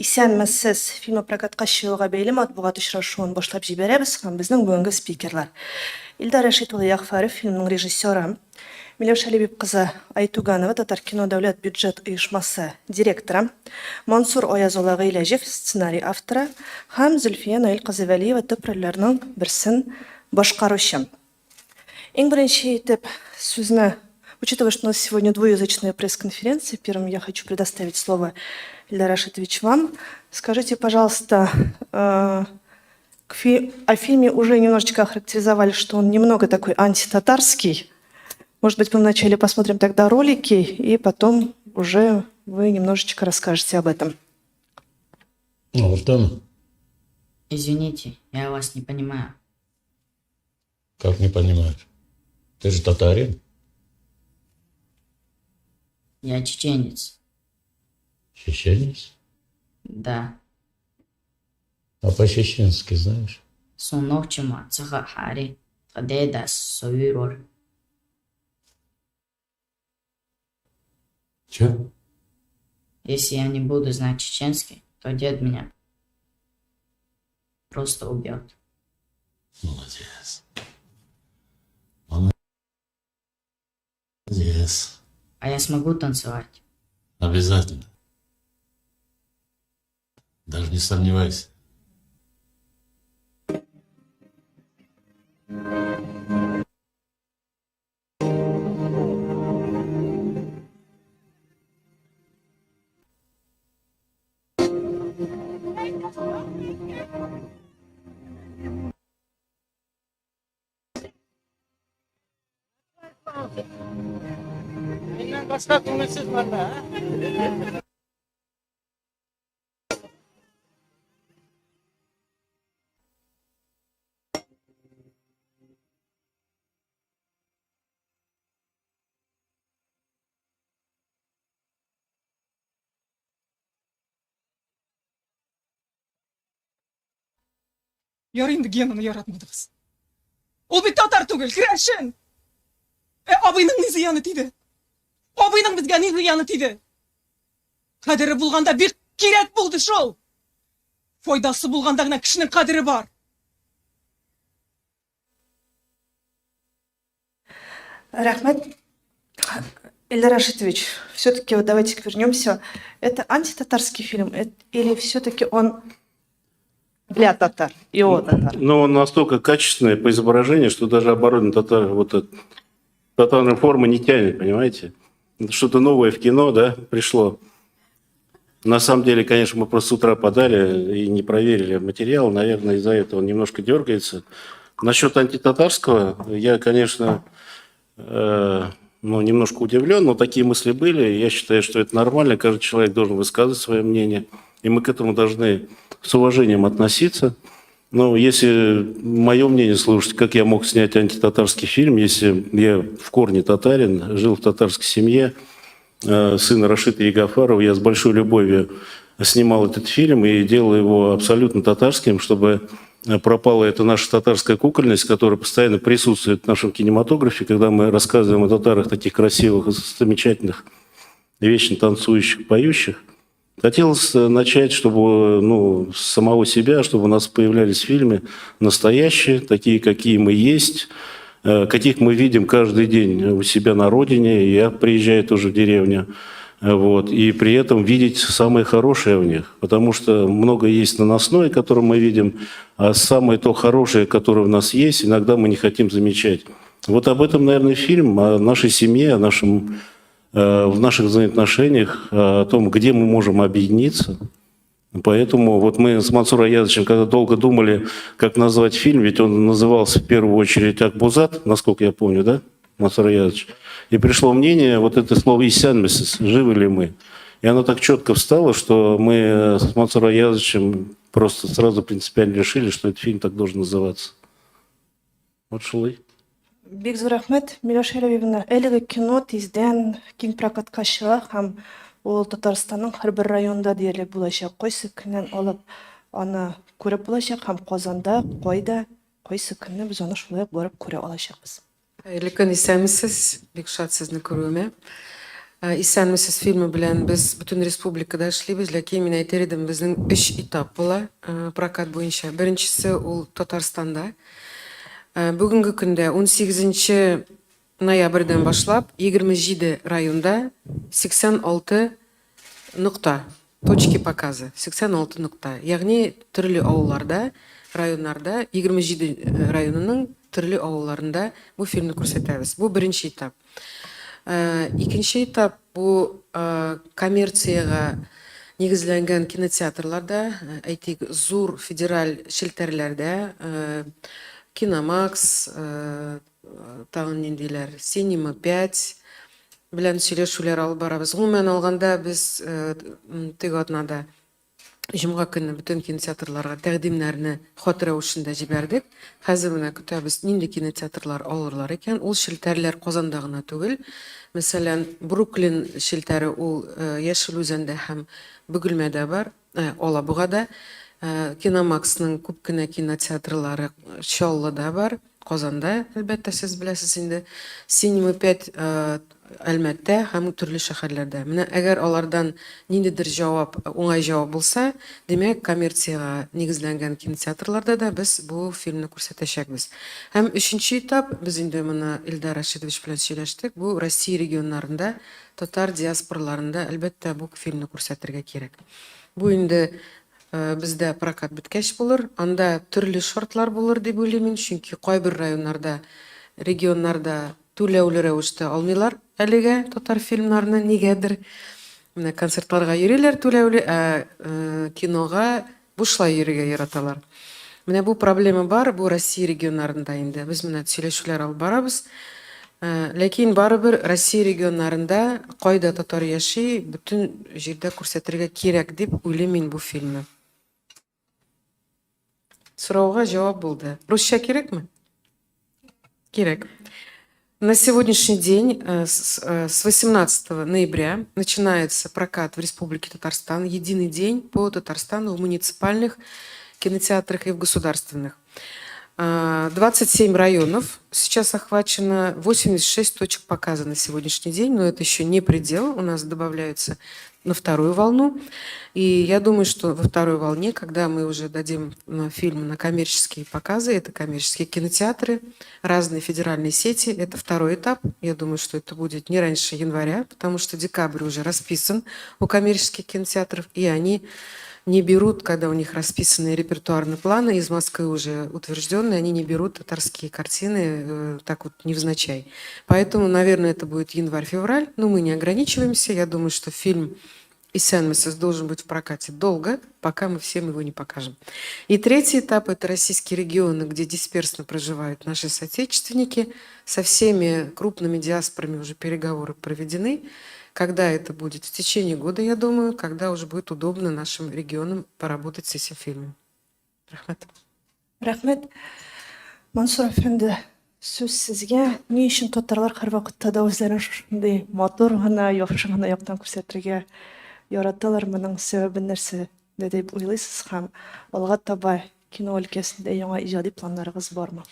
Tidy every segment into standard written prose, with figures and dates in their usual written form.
Исәнмесез фильмы прокатка чыгуга бәйле матбугат очрашуын башлап җибәрәбез һәм безнең бүгенге спикерлар. Илдар Рәшит улы Ягъфәров, фильмның режиссеры, Миләүшә Ләбип кызы Айтуганова, Татар кино дәүләт бюджет оешмасы директоры, Мансур Аяз улы Гыйләҗев, сценарий авторы һәм Зөлфия Наил кызы Вәлиева төп рольләрнең берсен башкаручы. Иң беренче итеп сүзне, учитывая, что у нас сегодня двуязычная пресс-конференция, первым я хочу предоставить слово Ильдар Рашитович вам. Скажите, пожалуйста, о фильме уже немножечко охарактеризовали, что он немного такой антитатарский. Может быть, мы вначале посмотрим тогда ролики, и потом уже вы немножечко расскажете об этом. Алтан, Извините, я вас не понимаю. как не понимаешь? Ты же татарин. Я чеченец. Чеченец? Да. А по-чеченски знаешь? Сунокчима цаха хари. Тадедас совирор. Че? Если я не буду знать чеченский, то дед меня просто убьет. Молодец. Молодец. А я смогу танцевать? Обязательно. Даже не сомневайся. Benden başka konusiz var da. Яр инде Генаны яратмадыгыз. Ул бит татар түгел, керәшен. Абыйның ни зыяны тиде? Абыйның безгә ни зыяны тиде? Кадере булганда бик кирәк булды шул. Файдасы булганда гына кешенең кадере бар. Рахмет. Ильдар Рашитович, все-таки вот давайте вернемся. Это антитатарский фильм или все-таки он для татар и о татар? Но он настолько качественный по изображению, что даже оборудование татарной формы не тянет, понимаете? Это что-то новое в кино, да, пришло. На самом деле, конечно, мы просто с утра подали и не проверили материал. Наверное, из-за этого он немножко дергается. Насчет антитатарского, я, конечно, немножко удивлен, но такие мысли были. Я считаю, что это нормально. Каждый человек должен высказывать свое мнение. И мы к этому должны с уважением относиться. Но если мое мнение слушать, как я мог снять антитатарский фильм, если я в корне татарин, жил в татарской семье, сына Рашита Ягъфарова, я с большой любовью снимал этот фильм и делал его абсолютно татарским, чтобы пропала эта наша татарская кукольность, которая постоянно присутствует в нашем кинематографе, когда мы рассказываем о татарах таких красивых, замечательных, вечно танцующих, поющих. Хотелось начать, чтобы с самого себя, чтобы у нас появлялись фильмы настоящие, такие, какие мы есть, каких мы видим каждый день у себя на родине. Я приезжаю тоже в деревню. И при этом видеть самое хорошее в них. Потому что много есть наносное, которое мы видим, а самое то хорошее, которое у нас есть, иногда мы не хотим замечать. Вот об этом, наверное, фильм, о нашей семье, в наших взаимоотношениях, о том, где мы можем объединиться. Поэтому вот мы с Мансуром Аязовичем, когда долго думали, как назвать фильм, ведь он назывался в первую очередь «Акбузат», насколько я помню, да, Мансур Аязович? И пришло мнение, вот это слово «исянмесіз», живы ли мы. И оно так четко встало, что мы с Мансуром Аязовичем просто сразу принципиально решили, что этот фильм так должен называться. Вот шулай. Бик зур рәхмәт, Миләүшә Ләбиевна. Әлеге кино тиздән киң прокатка чыга һәм ул Татарстанның һәрбер районында диярлек булачак. Кайсы көннән алып аны күреп булачак һәм Казанда, кайда, кайсы көнне без аны шулай барып күрә алачакбыз. Хәерле көн, исәнмесез? Бик шат сезне күрүемә. Исәнмесез фильмы белән без бөтен республикада эшлибез, ләкин мин әйтер идем, безнең 3 этап була прокат буенча. Беренчесе ул Татарстанда. Бүгенге көндә 18 ноябрьдән башлап 27 районда 86 нокта, точки показа, 86 нокта. Ягъни төрле авылларда, районнарда, 27 районының төрле авылларында бу фильмны күрсәтәбез. Бу беренче этап. Икенче этап бу коммерцияга нигезләнгән кинотеатрларда, әйтик, зур федераль шелтәрләрдә, Киномакс, тагын ниндиләр, Cinema 5 белән сөйләшүләр алып барабыз. Гомумән алганда без теге атнада җомга көнне бөтен кинотеатрларга тәкъдимнәрне хат рәвешендә җибәрдек. Хәзер менә көтәбез, нинди кинотеатрлар алырлар икән. Ул шелтәрләр Казанда гына түгел. Мәсәлән, Бруклин шелтәре ул Яшел Үзәндә һәм Бөгелмәдә бар, Алабугада. Киномаксның күп кенә кинотеатрлары Чаллыда бар, Казанда, әлбәттә, сез беләсез инде. Cinema 5 Әлмәттә һәм төрле шәһәрләрдә. Менә әгәр алардан ниндидер җавап, уңай җавап булса, демәк, коммерцияга нигезләнгән кинотеатрларда да без бу фильмны күрсәтәчәкбез. Һәм 3нче этап, без инде моны Илдар Рашидович белән сөйләштек, бу Россия регионнарында, татар диаспораларында әлбәттә бу фильмны күрсәтергә кирәк. Бу инде бездә прокат беткәч булыр, анда төрле шартлар булыр дип уйлыйм, чөнки кайбер районнарда, регионнарда түләүле рәвештә алмыйлар әлегә татар фильмнарны нигәдер. Менә концертларга йөриләр түләүле, кинога бушлай йөрергә яраталар. Менә бу проблема бар, бу Россия регионнарында инде. Без менә сөйләшүләр алып барабыз. Ләкин барыбер Россия регионнарында кайда татар яши, бөтен җирдә күрсәтергә кирәк дип уйлыйм мин бу фильмны. Сорауга җавап булды. Русча кирәкме? Кирәк. На сегодняшний день, с 18 ноября, начинается прокат в Республике Татарстан, единый день по Татарстану в муниципальных кинотеатрах и в государственных. 27 районов, сейчас охвачено 86 точек показа на сегодняшний день, но это еще не предел, у нас добавляется на вторую волну. И я думаю, что во второй волне, когда мы уже дадим фильм на коммерческие показы, это коммерческие кинотеатры, разные федеральные сети, это второй этап. Я думаю, что это будет не раньше января, потому что декабрь уже расписан у коммерческих кинотеатров, и они не берут, когда у них расписанные репертуарные планы, из Москвы уже утвержденные, они не берут татарские картины так вот невзначай. Поэтому, наверное, это будет январь-февраль, но мы не ограничиваемся. Я думаю, что фильм «Исәнмесез» должен быть в прокате долго, пока мы всем его не покажем. И третий этап – это российские регионы, где дисперсно проживают наши соотечественники. Со всеми крупными диаспорами уже переговоры проведены. Когда это будет? В течение года, я думаю, когда уже будет удобно нашим регионам поработать с этим фильмом. Рахмет. Рахмет. Мансур әфәнде, сүз сезгә. Ни өчен татарлар һәрвакытта да үзләрен шушындый матур гына, яхшы гына яктан күрсәтергә яраталар? Моның сәбәбе нәрсә дип уйлыйсыз һәм алга таба кино өлкәсендә яңа иҗади планнарыгыз бармы?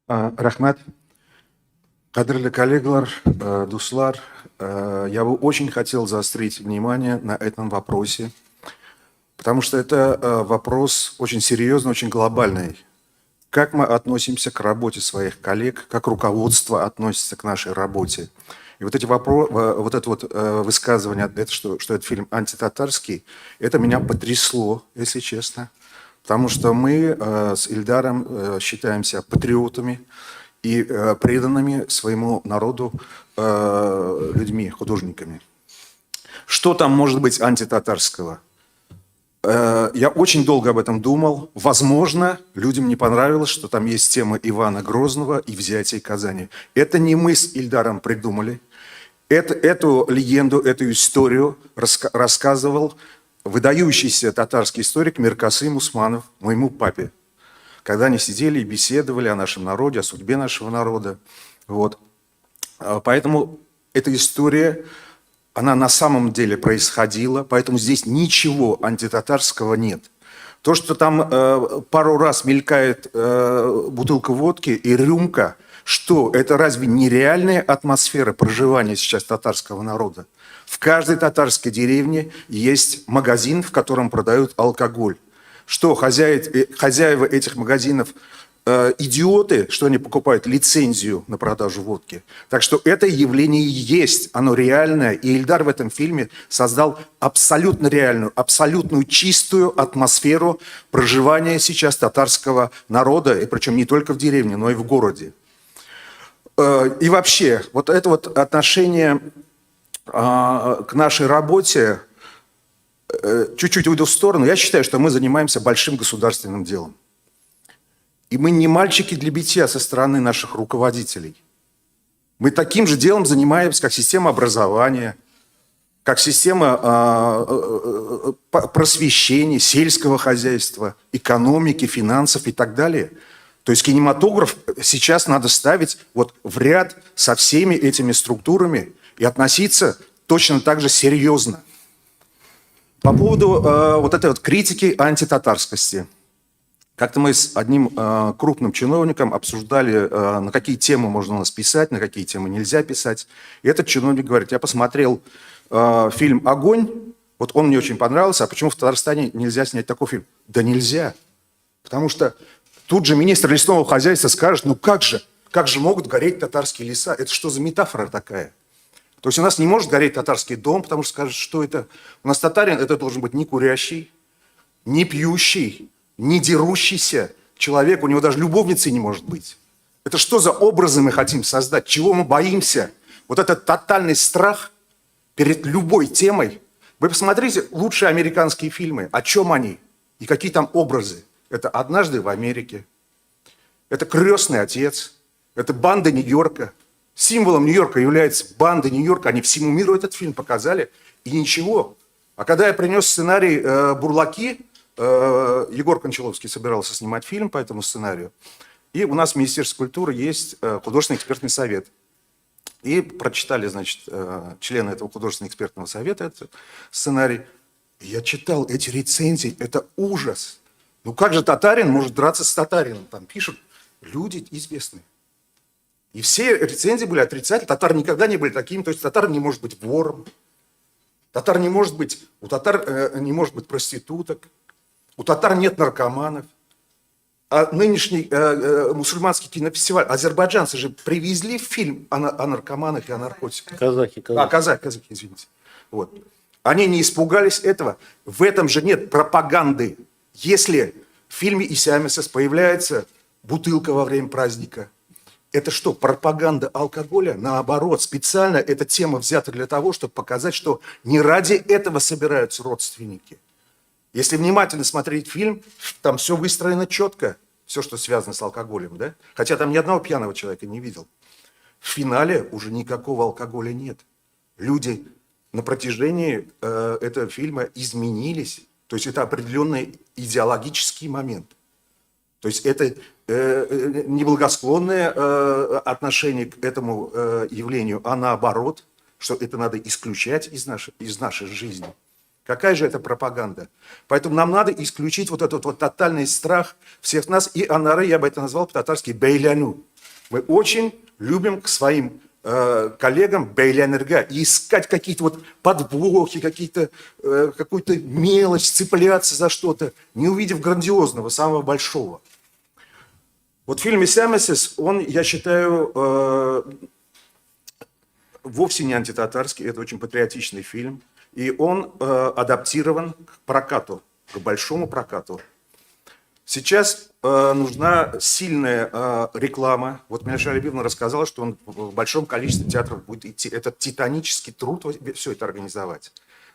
Рахмет. Кадрлы коллегалар, дуслар, я бы очень хотел заострить внимание на этом вопросе, потому что это вопрос очень серьезный, очень глобальный. Как мы относимся к работе своих коллег, как руководство относится к нашей работе. И вот эти высказывания, что этот фильм антитатарский, это меня потрясло, если честно, потому что мы с Ильдаром считаемся патриотами и преданными своему народу людьми, художниками. Что там может быть антитатарского? Я очень долго об этом думал. Возможно, людям не понравилось, что там есть тема Ивана Грозного и взятия Казани. Это не мы с Ильдаром придумали. Эту легенду, эту историю рассказывал выдающийся татарский историк Миркасым Усманов моему папе, когда они сидели и беседовали о нашем народе, о судьбе нашего народа. Вот. Поэтому эта история, она на самом деле происходила, поэтому здесь ничего антитатарского нет. То, что там пару раз мелькает бутылка водки и рюмка, Что, это разве не реальная атмосфера проживания сейчас татарского народа? В каждой татарской деревне есть магазин, в котором продают алкоголь. Что, хозяева этих магазинов идиоты, что они покупают лицензию на продажу водки? Так что это явление есть, оно реальное. И Ильдар в этом фильме создал абсолютно реальную, абсолютную чистую атмосферу проживания сейчас татарского народа, и причем не только в деревне, но и в городе. И вообще, вот это вот отношение к нашей работе, чуть-чуть уйду в сторону, я считаю, что мы занимаемся большим государственным делом. И мы не мальчики для битья со стороны наших руководителей. Мы таким же делом занимаемся, как система образования, как система просвещения, сельского хозяйства, экономики, финансов и так далее. То есть кинематограф сейчас надо ставить вот в ряд со всеми этими структурами и относиться точно так же серьезно. По поводу вот этой вот критики антитатарскости. Как-то мы с одним крупным чиновником обсуждали, на какие темы можно у нас писать, на какие темы нельзя писать. И этот чиновник говорит: я посмотрел фильм «Огонь», вот он мне очень понравился, а почему в Татарстане нельзя снять такой фильм? Да нельзя. Потому что тут же министр лесного хозяйства скажет: ну как же могут гореть татарские леса? Это что за метафора такая? То есть у нас не может гореть татарский дом, потому что скажут, что это... У нас татарин это должен быть не курящий, не пьющий, не дерущийся человек, у него даже любовницы не может быть. Это что за образы мы хотим создать? Чего мы боимся? Вот этот тотальный страх перед любой темой. Вы посмотрите лучшие американские фильмы. О чем они? И какие там образы? Это «Однажды в Америке». Это «Крестный отец». Это «Банда Нью-Йорка». Символом Нью-Йорка является банда Нью-Йорка. Они всему миру этот фильм показали. И ничего. А когда я принес сценарий «Бурлаки», Егор Кончаловский собирался снимать фильм по этому сценарию. И у нас в Министерстве культуры есть художественный экспертный совет. И прочитали, значит, члены этого художественного экспертного совета этот сценарий. И я читал эти рецензии, это ужас. Ну как же татарин может драться с татарином? Там пишут люди известные. И все рецензии были отрицательные. Татары никогда не были такими. То есть татар не может быть вором. Татар не может быть, у татар не может быть проституток. У татар нет наркоманов. А нынешний мусульманский кинофестиваль, азербайджанцы же привезли фильм о наркоманах и о наркотиках. Казахи. Казахи, извините. Вот. Они не испугались этого. В этом же нет пропаганды. Если в фильме «Исямисес» появляется бутылка во время праздника, это что, пропаганда алкоголя? Наоборот, специально эта тема взята для того, чтобы показать, что не ради этого собираются родственники. Если внимательно смотреть фильм, там все выстроено четко, все, что связано с алкоголем, да? Хотя там ни одного пьяного человека не видел. В финале уже никакого алкоголя нет. Люди на протяжении этого фильма изменились. То есть это определенный идеологический момент. То есть это неблагосклонное отношение к этому явлению, а наоборот, что это надо исключать из нашей жизни. Какая же это пропаганда? Поэтому нам надо исключить вот этот вот тотальный страх всех нас. И анары, я бы это назвал по-татарски, бейляну. Мы очень любим к своим коллегам бейлянерга и искать какие-то вот подвохи, какую-то мелочь, цепляться за что-то, не увидев грандиозного, самого большого. Вот фильм «Исямисес», он, я считаю, вовсе не антитатарский, это очень патриотичный фильм. И он адаптирован к прокату, к большому прокату. Сейчас нужна сильная реклама. Вот Миляша Алибиевна рассказала, что он в большом количестве театров будет идти. Это титанический труд все это организовать.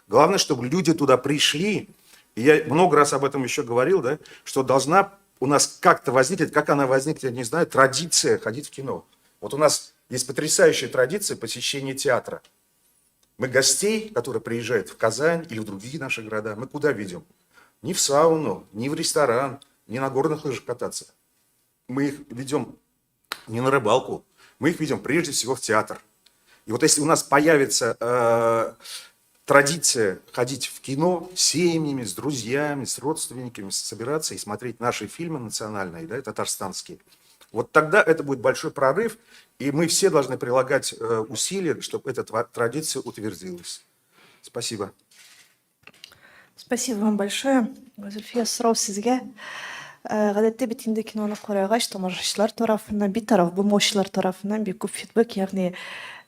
Главное, чтобы люди туда пришли. И я много раз об этом еще говорил, да, что должна у нас как-то возникнет, как она возникнет, я не знаю, традиция ходить в кино. Вот у нас есть потрясающая традиция посещения театра. Мы гостей, которые приезжают в Казань или в другие наши города, мы куда ведем? Не в сауну, не в ресторан, не на горных лыжах кататься. Мы их ведем не на рыбалку, мы их ведем прежде всего в театр. И вот если у нас появится традиция ходить в кино с семьями, с друзьями, с родственниками, собираться и смотреть наши фильмы национальные, да, татарстанские, Вот тогда это будет большой прорыв, и мы все должны прилагать усилия, чтобы эта традиция утвердилась. Спасибо. Спасибо вам большое. Зульфия, сұрау сізге. Ғадетте бит инде киноны карагач, тамашачылар тарафынан, битараф булмаучылар тарафынан бик күп фидбэк, ягъни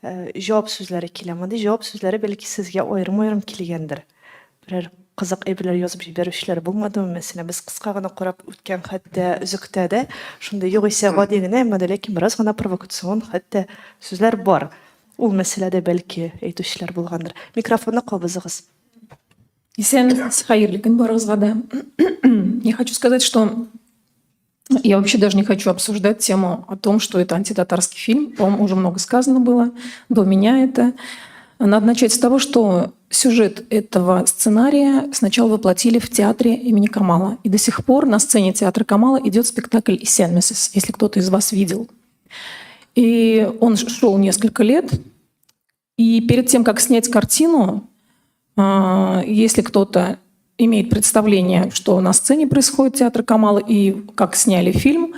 жауап сүзләре килә. Мондый жауап сүзләре бәлки сезгә аерым-аерым килгәндер. Берәр кызык әйберләр язып җибәрүчеләр булмадымы? Мәсәлән, без кыска гына карап үткән хәтта үзектә дә шундый югыйсә гади генә, әмма ләкин бераз гына провокацион хәтта сүзләр бар. Ул мәсьәләдә бәлки әйтүчеләр булгандыр. Микрофонны кабызыгыз. Исәнмесез, хәерле көн барыгызга да. Я хочу сказать, что я вообще даже не хочу обсуждать тему о том, что это антитатарский фильм. По-моему, уже много сказано было до меня это. Надо начать с того, что сюжет этого сценария сначала воплотили в театре имени Камала. И до сих пор на сцене театра Камала идет спектакль «Исәнмесез», если кто-то из вас видел. И он шел несколько лет. И перед тем, как снять картину, если кто-то имеет представление, что на сцене происходит театр Камала и как сняли фильм,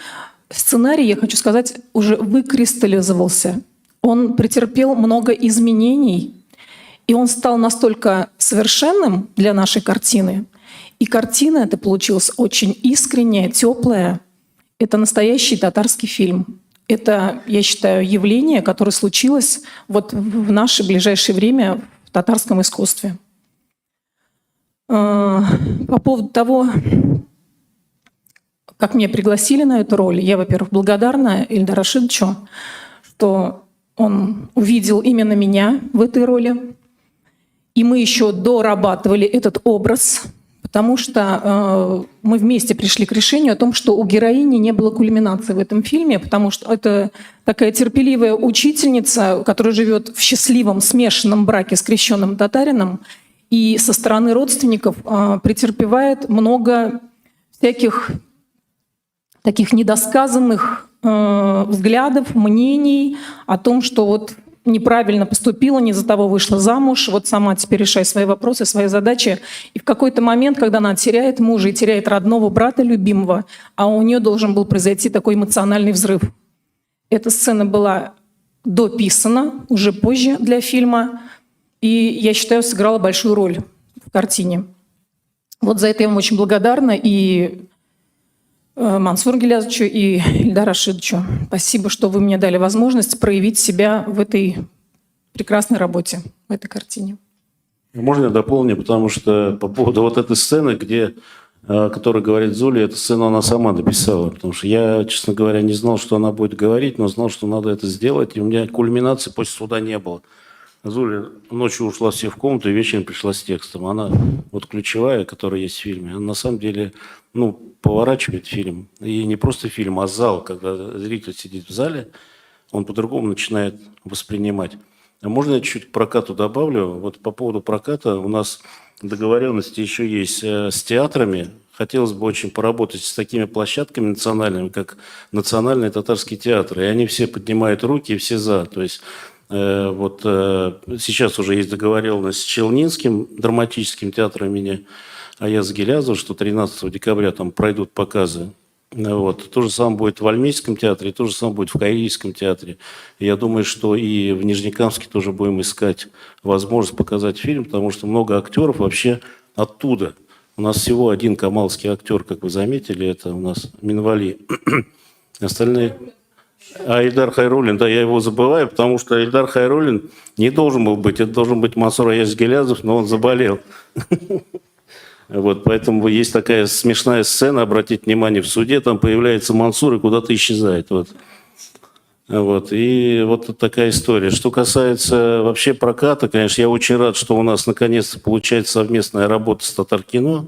сценарий, я хочу сказать, уже выкристаллизовался. Он претерпел много изменений, и он стал настолько совершенным для нашей картины. И картина эта получилась очень искренняя, теплая. Это настоящий татарский фильм. Это, я считаю, явление, которое случилось вот в наше ближайшее время в татарском искусстве. По поводу того, как меня пригласили на эту роль, я, во-первых, благодарна Ильдару Рашидовичу, что он увидел именно меня в этой роли. И мы еще дорабатывали этот образ, потому что мы вместе пришли к решению о том, что у героини не было кульминации в этом фильме, потому что это такая терпеливая учительница, которая живет в счастливом смешанном браке с крещенным татарином, и со стороны родственников претерпевает много всяких таких недосказанных взглядов, мнений о том, что вот неправильно поступила, не за того вышла замуж, вот сама теперь решай свои вопросы, свои задачи. И в какой-то момент, когда она теряет мужа и теряет родного брата любимого, а у нее должен был произойти такой эмоциональный взрыв. Эта сцена была дописана уже позже для фильма, и, я считаю, сыграла большую роль в картине. Вот за это я вам очень благодарна и Мансуру Гилязовичу, и Ильдару Рашидовичу. Спасибо, что вы мне дали возможность проявить себя в этой прекрасной работе, в этой картине. Можно я дополню, потому что по поводу вот этой сцены, о которой говорит Зуля, эту сцену она сама написала, потому что я, честно говоря, не знал, что она будет говорить, но знал, что надо это сделать, и у меня кульминации после суда не было. Зуля ночью ушла все в комнату и вечером пришла с текстом. Она вот ключевая, которая есть в фильме, она на самом деле поворачивает фильм. И не просто фильм, а зал. Когда зритель сидит в зале, он по-другому начинает воспринимать. А можно я чуть-чуть к прокату добавлю? Вот по поводу проката у нас договоренности еще есть с театрами. Хотелось бы очень поработать с такими площадками национальными, как Национальный татарский театр. И они все поднимают руки, и все за. То есть сейчас уже есть договоренность с Челнинским драматическим театром имени Аяза Гилязова, что 13 декабря там пройдут показы. То же самое будет в Альмейском театре, то же самое будет в Каирийском театре. И я думаю, что и в Нижнекамске тоже будем искать возможность показать фильм, потому что много актеров вообще оттуда. У нас всего один камалский актер, как вы заметили, это у нас Минвали. Остальные... Ильдар Хайруллин, да, я его забываю, потому что Ильдар Хайруллин не должен был быть. Это должен быть Мансур Аяз Гилязов, но он заболел. Поэтому есть такая смешная сцена, обратите внимание, в суде там появляется Мансур и куда-то исчезает. И вот такая история. Что касается вообще проката, конечно, я очень рад, что у нас наконец-то получается совместная работа с Татаркино.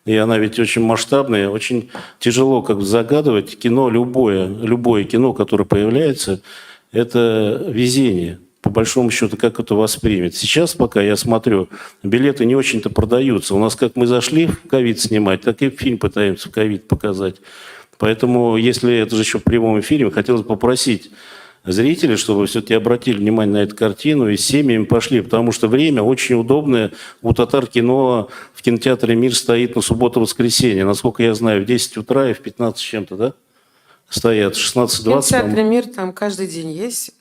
И она ведь очень масштабная, очень тяжело загадывать. Кино, любое кино, которое появляется, это везение. По большому счету, как это воспримет. Сейчас, пока я смотрю, билеты не очень-то продаются. У нас как мы зашли в ковид снимать, так и фильм пытаемся в ковид показать. Поэтому, если это же еще в прямом эфире, хотелось бы попросить зрителей, чтобы все-таки обратили внимание на эту картину и с семьями пошли, потому что время очень удобное. У Татаркино в кинотеатре «Мир» стоит на субботу-воскресенье, насколько я знаю, в 10 утра и в 15 с чем-то, да? стоят, В 16-20. кинотеатре «Мир» там каждый день есть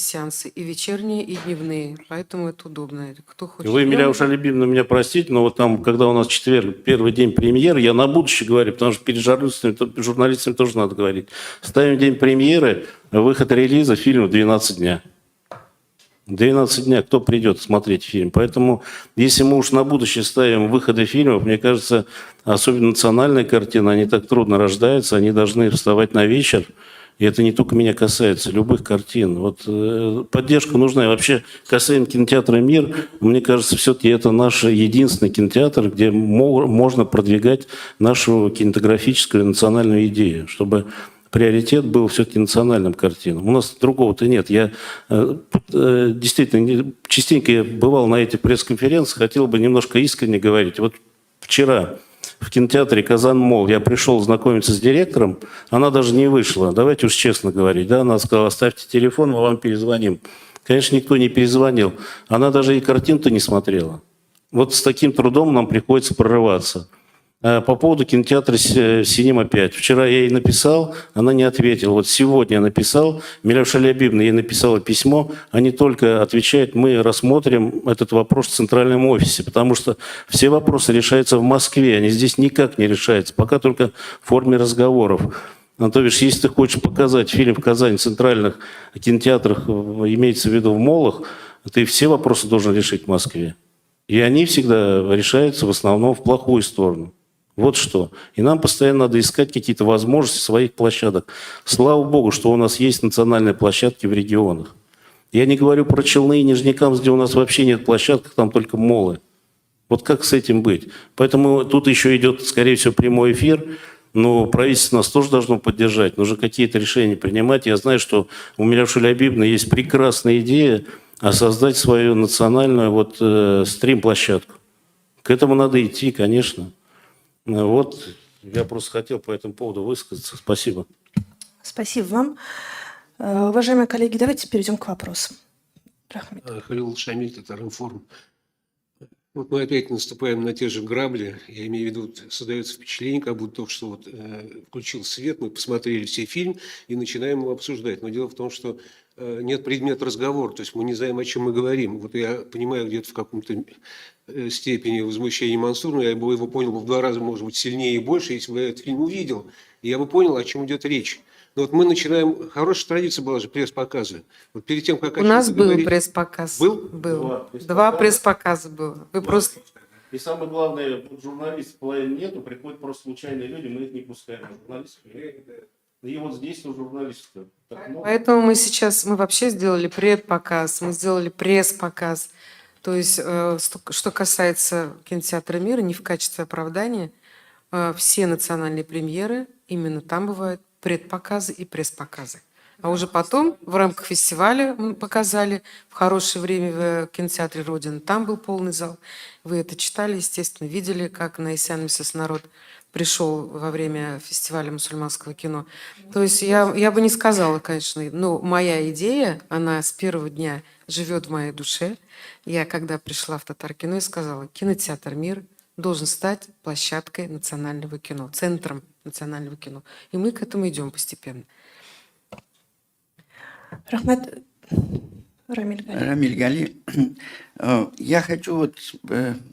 сеансы, и вечерние, и дневные, поэтому это удобно. Кто хочет. Вы, Миляуша Шалибиевна, меня простите, но вот там, когда у нас четверг, первый день премьеры, я на будущее говорю, потому что перед журналистами тоже надо говорить. Ставим день премьеры, выход релиза фильма 12 дня. 12 дня, кто придет смотреть фильм? Поэтому, если мы уж на будущее ставим выходы фильмов, мне кажется, особенно национальные картины, они так трудно рождаются, они должны вставать на вечер. И это не только меня касается, любых картин. Вот поддержка нужна. И вообще, касаемо кинотеатра «Мир», мне кажется, все-таки это наш единственный кинотеатр, где можно продвигать нашу кинематографическую национальную идею, чтобы приоритет был все-таки национальным картинам. У нас другого-то нет. Я действительно частенько бывал на этих пресс-конференциях, хотел бы немножко искренне говорить. Вот вчера в кинотеатре «Казан-Молл» я пришел знакомиться с директором, она даже не вышла, давайте уж честно говорить. Да? Она сказала: оставьте телефон, мы вам перезвоним. Конечно, никто не перезвонил. Она даже и картину-то не смотрела. Вот с таким трудом нам приходится прорываться. По поводу кинотеатра «Синема-5». Вчера я ей написал, она не ответила. Вот сегодня я написал, Миляуша Шалибиевна ей написала письмо, они только отвечают: мы рассмотрим этот вопрос в центральном офисе, потому что все вопросы решаются в Москве, они здесь никак не решаются, пока только в форме разговоров. То бишь, если ты хочешь показать фильм в Казани в центральных кинотеатрах, имеется в виду в моллах, ты все вопросы должен решить в Москве. И они всегда решаются в основном в плохую сторону. Вот что. И нам постоянно надо искать какие-то возможности своих площадок. Слава богу, что у нас есть национальные площадки в регионах. Я не говорю про Челны и Нижнекамск, где у нас вообще нет площадок, там только моллы. Вот как с этим быть? Поэтому тут еще идет, скорее всего, прямой эфир. Но правительство нас тоже должно поддержать. Нужно какие-то решения принимать. Я знаю, что у Миляуши Шалибиевны есть прекрасная идея создать свою национальную стрим-площадку. К этому надо идти, конечно. Вот, я просто хотел по этому поводу высказаться. Спасибо. Спасибо вам. Уважаемые коллеги, давайте перейдем к вопросам. Рахмет. Халил Шамиль, Татар-Информ. Вот мы опять наступаем на те же грабли. Я имею в виду, создается впечатление, как будто только что включил свет, мы посмотрели все фильм и начинаем его обсуждать. Но дело в том, что нет предмета разговора, то есть мы не знаем, о чем мы говорим. Вот я понимаю где-то в каком-то степени возмущения Мансура, но я бы его понял в 2 раза, может быть, сильнее и больше, если бы я этот фильм увидел. И я бы понял, о чем идет речь. Но вот мы начинаем... Хорошая традиция была же пресс-показа. Вот перед тем, как... У нас был пресс-показ. Был? Был. 2 пресс-показа было. Вы просто... И самое главное, журналистов половины нету, приходят просто случайные люди, мы их не пускаем. Журналистов. И вот здесь у журналистов. Поэтому мы вообще сделали предпоказ, мы сделали пресс-показ. То есть, что касается кинотеатра «Мира», не в качестве оправдания, все национальные премьеры, именно там бывают предпоказы и пресс-показы. А уже потом в рамках фестиваля мы показали в хорошее время в кинотеатре «Родина». Там был полный зал. Вы это читали, естественно, видели, как на Исян Месяц народ пришел во время фестиваля мусульманского кино. То есть я бы не сказала, конечно, но моя идея, она с первого дня живет в моей душе. Я, когда пришла в Татар-кино, я сказала: кинотеатр «Мир» должен стать площадкой национального кино, центром национального кино. И мы к этому идем постепенно. Рахмет. Рамиль Гали. Рамиль Гали. Я хочу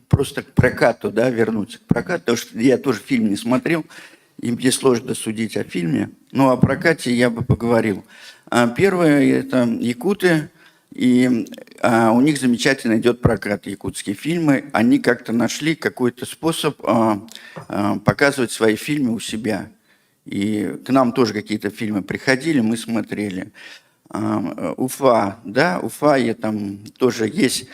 просто к прокату, вернуться к прокату, потому что я тоже фильм не смотрел, и мне сложно судить о фильме, но о прокате я бы поговорил. Первое – это якуты, и у них замечательно идет прокат, якутские фильмы. Они как-то нашли какой-то способ показывать свои фильмы у себя. И к нам тоже какие-то фильмы приходили, мы смотрели. Уфа, Уфа, там тоже есть.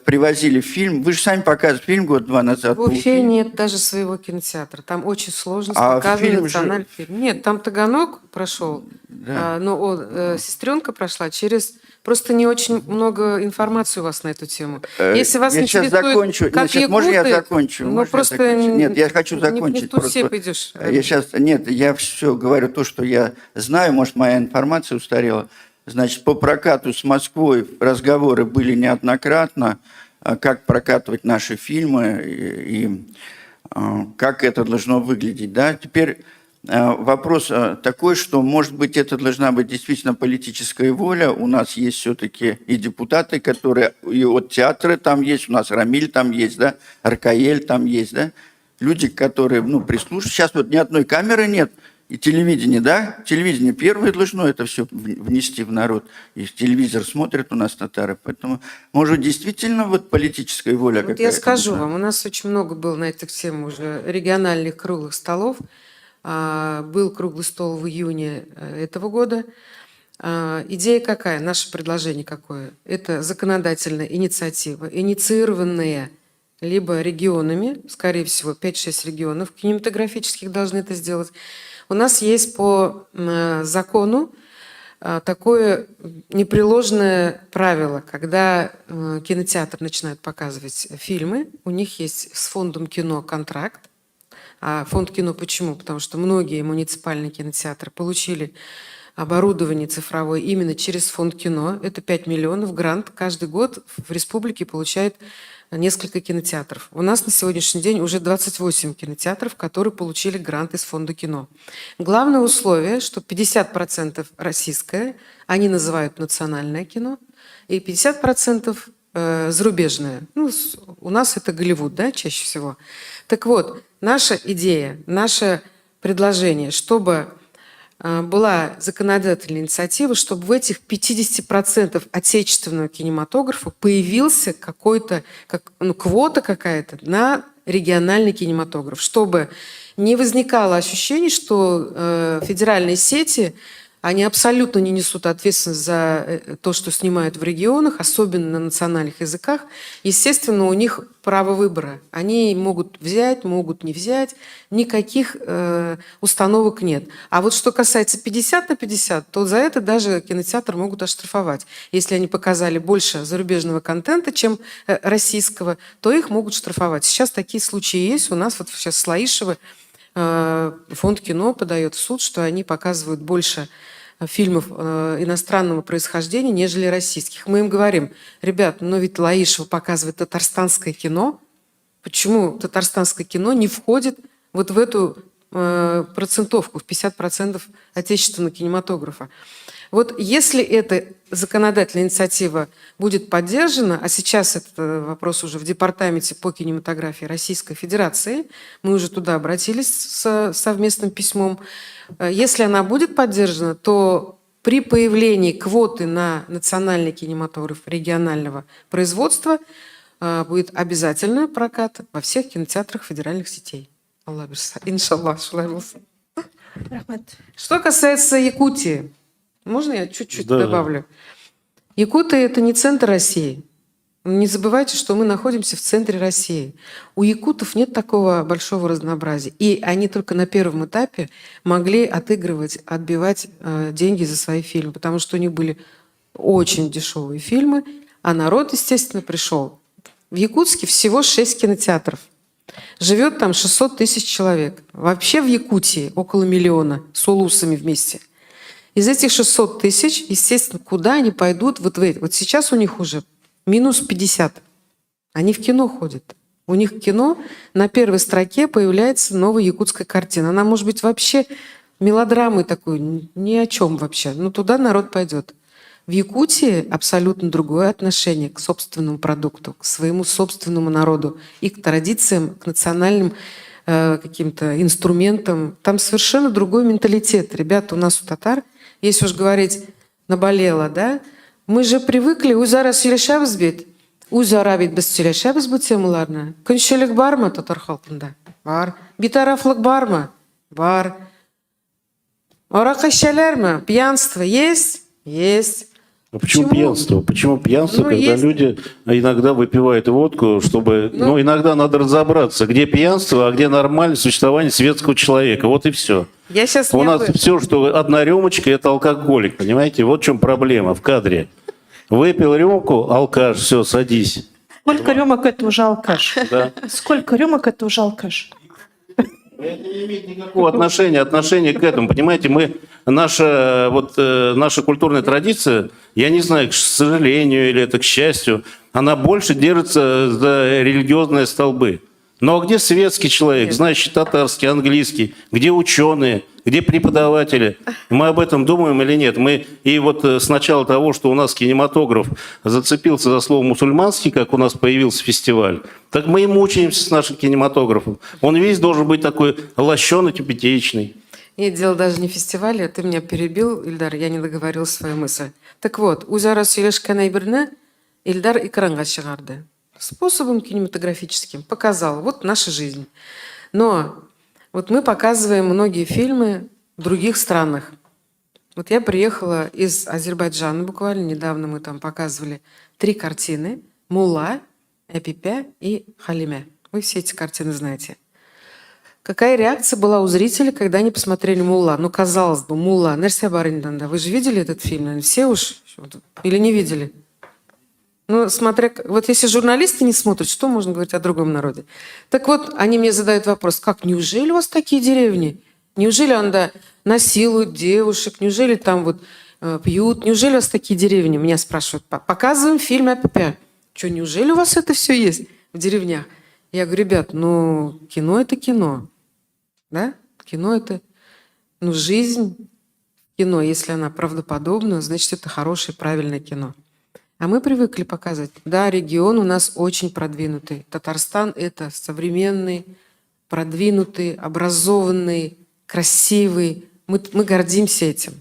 Привозили фильм. Вы же сами показывали фильм 2 года назад. В Уфе нет даже своего кинотеатра. Там очень сложно показывать национальный фильм. Нет, там Таганок прошел, но сестренка прошла через... Просто не очень много информации у вас на эту тему. Если вас я сейчас закончу. Можно я закончу? Нет, я хочу закончить. Не в ту степь идешь. Я все говорю то, что я знаю. Может, моя информация устарела. Значит, по прокату с Москвой разговоры были неоднократно, как прокатывать наши фильмы и как это должно выглядеть. Да? Теперь Вопрос такой, что, может быть, это должна быть действительно политическая воля. У нас есть все-таки и депутаты, которые... И от театра там есть, у нас Рамиль там есть, да, Аркаэль там есть, да. Люди, которые, прислушиваются. Сейчас вот ни одной камеры нет. И телевидение, да? Телевидение первое должно это все внести в народ. И телевизор смотрят у нас татары. Поэтому, может, действительно вот политическая воля Вот какая-то. я скажу нужна? вам, у нас очень много было на эту тему уже региональных круглых столов. Был круглый стол в июне этого года. Идея какая? Наше предложение какое? Это законодательная инициатива, инициированная либо регионами, скорее всего, 5-6 регионов кинематографических должны это сделать. У нас есть по закону такое непреложное правило, когда кинотеатр начинает показывать фильмы, у них есть с фондом кино контракт. А фонд кино почему? Потому что многие муниципальные кинотеатры получили оборудование цифровое именно через фонд кино. Это 5 миллионов грант. Каждый год в республике получает несколько кинотеатров. У нас на сегодняшний день уже 28 кинотеатров, которые получили грант из фонда кино. Главное условие, что 50% российское, они называют национальное кино, и 50% зарубежное. У нас это Голливуд, да, чаще всего. Так вот, наша идея, наше предложение, чтобы была законодательная инициатива, чтобы в этих 50% отечественного кинематографа появился какой-то, квота какая-то на региональный кинематограф, чтобы не возникало ощущения, что федеральные сети, они абсолютно не несут ответственность за то, что снимают в регионах, особенно на национальных языках. Естественно, у них право выбора. Они могут взять, могут не взять. Никаких установок нет. А вот что касается 50/50, то за это даже кинотеатр могут оштрафовать. Если они показали больше зарубежного контента, чем российского, то их могут штрафовать. Сейчас такие случаи есть. У нас вот сейчас Слаишево фонд кино подает в суд, что они показывают больше фильмов иностранного происхождения, нежели российских. Мы им говорим: ребят, но ведь Лаишево показывает татарстанское кино. Почему татарстанское кино не входит вот в эту процентовку, в 50% отечественного кинематографа? Вот если эта законодательная инициатива будет поддержана, а сейчас этот вопрос уже в Департаменте по кинематографии Российской Федерации, мы уже туда обратились с совместным письмом, если она будет поддержана, то при появлении квоты на национальный кинематограф регионального производства будет обязательно прокат во всех кинотеатрах федеральных сетей. Аллах бирса. Иншаллах. Что касается Якутии, можно я чуть-чуть добавлю? Якуты – это не центр России. Не забывайте, что мы находимся в центре России. У якутов нет такого большого разнообразия. И они только на первом этапе могли отбивать деньги за свои фильмы, потому что у них были очень дешевые фильмы, а народ, естественно, пришел. В Якутске всего 6 кинотеатров. Живет там 600 тысяч человек. Вообще в Якутии около 1 миллиона с улусами вместе. Из этих 600 тысяч, естественно, куда они пойдут? Вот сейчас у них уже минус 50. Они в кино ходят. У них кино на первой строке появляется новая якутская картина. Она может быть вообще мелодрамой такой, ни о чем вообще. Но туда народ пойдет. В Якутии абсолютно другое отношение к собственному продукту, к своему собственному народу и к традициям, к национальным каким-то инструментам. Там совершенно другой менталитет. Ребята, у нас у татар, если уж говорить наболело, да, мы же привыкли, зараз сөйлешәбез бит. Үзара бит без сөйлешәбез бу темаларны. Көнчелек бармы татар халкында? Бар. Битарафлык бармы? Бар. Аракы эчәләрме? Пьянство есть? Есть. А почему пьянство? Почему пьянство, когда есть. люди иногда выпивают водку, чтобы... иногда надо разобраться, где пьянство, а где нормальное существование светского человека. Вот и все. Я сейчас У нас все, что одна рюмочка, это алкоголик, понимаете? Вот в чем проблема в кадре. Выпил рюмку, алкаш, все, садись. Сколько рюмок это уже алкаш? Да. Сколько рюмок это уже алкаш? Это не имеет никакого отношения к этому. Понимаете, наша культурная традиция, я не знаю, к сожалению или это к счастью, она больше держится за религиозные столбы. Но где светский человек, знающий татарский, английский, где ученые, где преподаватели? Мы об этом думаем или нет? И вот с начала того, что у нас кинематограф зацепился за слово «мусульманский», как у нас появился фестиваль, так мы и мучаемся с нашим кинематографом. Он весь должен быть такой лощеный, типичный. Нет, дело даже не в фестивале. Ты меня перебил, Ильдар, я не договорил свою мысль. Так вот, «Өзара сөйлешкен әйберне» Ильдар экранға шығарды. Способом кинематографическим показал. Вот наша жизнь. Но вот мы показываем многие фильмы в других странах. Вот я приехала из Азербайджана буквально недавно, мы там показывали 3 картины. «Мулла», «Эпипе» и «Халиме». Вы все эти картины знаете. Какая реакция была у зрителей, когда они посмотрели «Мулла»? Ну, казалось бы, «Мулла», «Нерсе Баринданда». Вы же видели этот фильм? Наверное, все уж? Или не видели? Ну, смотря... Вот если журналисты не смотрят, что можно говорить о другом народе? Так вот, они мне задают вопрос, как, неужели у вас такие деревни? Неужели анда насилуют девушек? Неужели там вот пьют? Неужели у вас такие деревни? Меня спрашивают. Показываем фильм «АПП». Что, неужели у вас это все есть в деревнях? Я говорю, ребят, ну, кино – это кино. Да? Кино – это... Ну, жизнь кино, если она правдоподобна, значит, это хорошее, правильное кино. А мы привыкли показывать. Да, регион у нас очень продвинутый. Татарстан – это современный, продвинутый, образованный, красивый. Мы гордимся этим.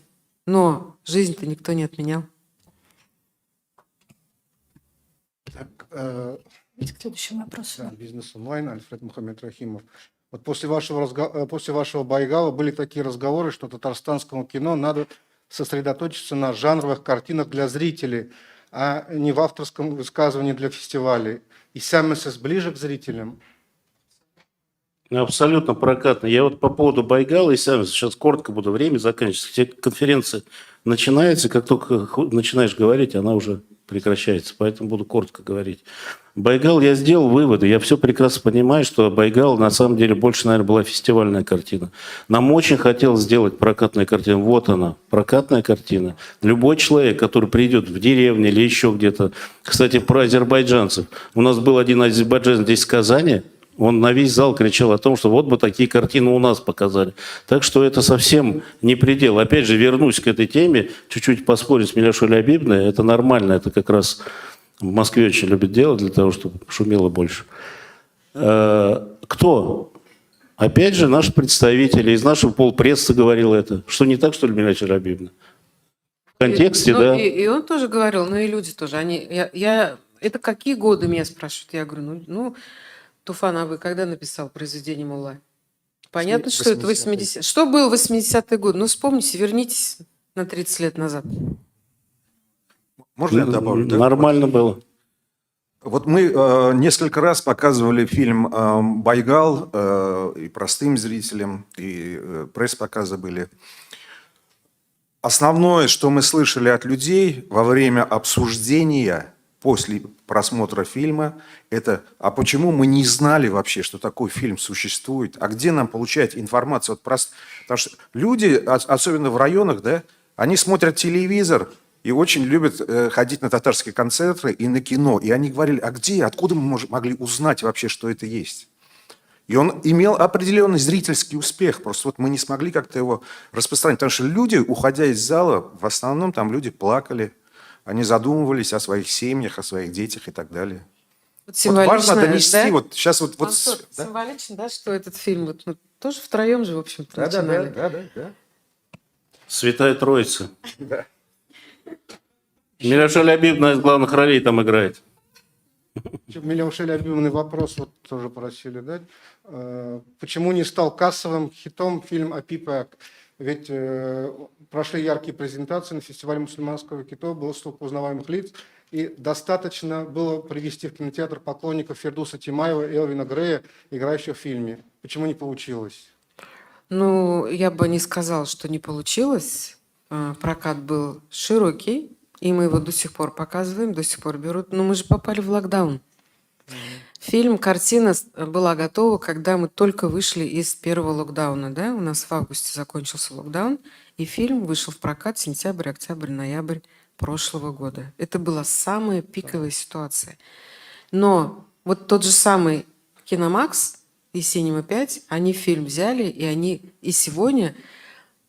Но жизнь-то никто не отменял. К следующему вопросу. Да, «Бизнес онлайн», Альфред Мухаммед Рахимов. Вот после вашего Байгала были такие разговоры, что татарстанскому кино надо сосредоточиться на жанровых картинах для зрителей, а не в авторском высказывании для фестивалей. И СМС ближе к зрителям. Абсолютно прокатно. Я вот по поводу Байгала и сам сейчас коротко буду, время заканчивается. Все конференция начинается, как только начинаешь говорить, она уже прекращается. Поэтому буду коротко говорить. Байгал я сделал выводы. Я все прекрасно понимаю, что Байгал на самом деле больше, наверное, была фестивальная картина. Нам очень хотелось сделать прокатную картину. Вот она, прокатная картина. Любой человек, который придет в деревню или еще где-то. Кстати, про азербайджанцев. У нас был один азербайджанец здесь в Казани. Он на весь зал кричал о том, что вот бы такие картины у нас показали. Так что это совсем не предел. Опять же, вернусь к этой теме, чуть-чуть поспорить с Миляшой Лябибной. Это нормально, это как раз в Москве очень любят делать для того, чтобы шумело больше. Кто? Опять же, наши представители из нашего полпрессы говорил это. Что не так, что ли, Миляша Лябибна? В контексте, да. И он тоже говорил, ну и люди тоже. Это какие годы меня спрашивают? Я говорю, ну Туфан, а вы когда написал произведение «Мулла»? Понятно, что это 80-е. Что было в 80-е годы? Ну, вспомните, вернитесь на 30 лет назад. Можно я добавлю? Да? Нормально было. Вот мы несколько раз показывали фильм «Байгал» и простым зрителям, и пресс-показы были. Основное, что мы слышали от людей во время обсуждения после просмотра фильма, это «а почему мы не знали вообще, что такой фильм существует? А где нам получать информацию?» Потому что люди, особенно в районах, да, они смотрят телевизор и очень любят ходить на татарские концерты и на кино. И они говорили, а где, откуда мы могли узнать вообще, что это есть? И он имел определенный зрительский успех. Просто вот мы не смогли как-то его распространить. Потому что люди, уходя из зала, в основном там люди плакали. Они задумывались о своих семьях, о своих детях и так далее. Вот важно донести. Да? Вот сейчас вот, Антон, да? символично, да, что этот фильм вот, мы тоже втроем же, в общем-то, начинали. Да. Святая Троица. Миляша Лябибна из главных ролей там играет. Миляша Лябибный вопрос вот тоже просили дать. Почему не стал кассовым хитом фильм «Апипе»? Ведь прошли яркие презентации на фестивале мусульманского кино, было столько узнаваемых лиц, и достаточно было привести в кинотеатр поклонников Фердуса Тимаева и Элвина Грея, играющих в фильме. Почему не получилось? Ну, я бы не сказала, что не получилось. Прокат был широкий, и мы его до сих пор показываем, до сих пор берут. Но мы же попали в локдаун. Фильм, картина была готова, когда мы только вышли из первого локдауна. Да? У нас в августе закончился локдаун, и фильм вышел в прокат сентябрь, октябрь, ноябрь прошлого года. Это была самая пиковая ситуация. Но вот тот же самый Киномакс и Синема 5, они фильм взяли, и они и сегодня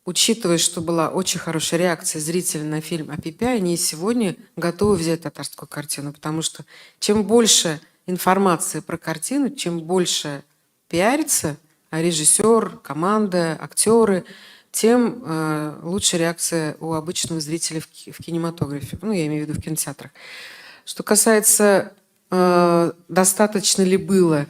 учитывая, что была очень хорошая реакция зрителей на фильм «Апипя», они сегодня готовы взять татарскую картину, потому что чем больше информации про картину, чем больше пиарится режиссер, команда, актеры, тем лучше реакция у обычного зрителя в кинематографе. Ну, я имею в виду в кинотеатрах. Что касается, достаточно ли было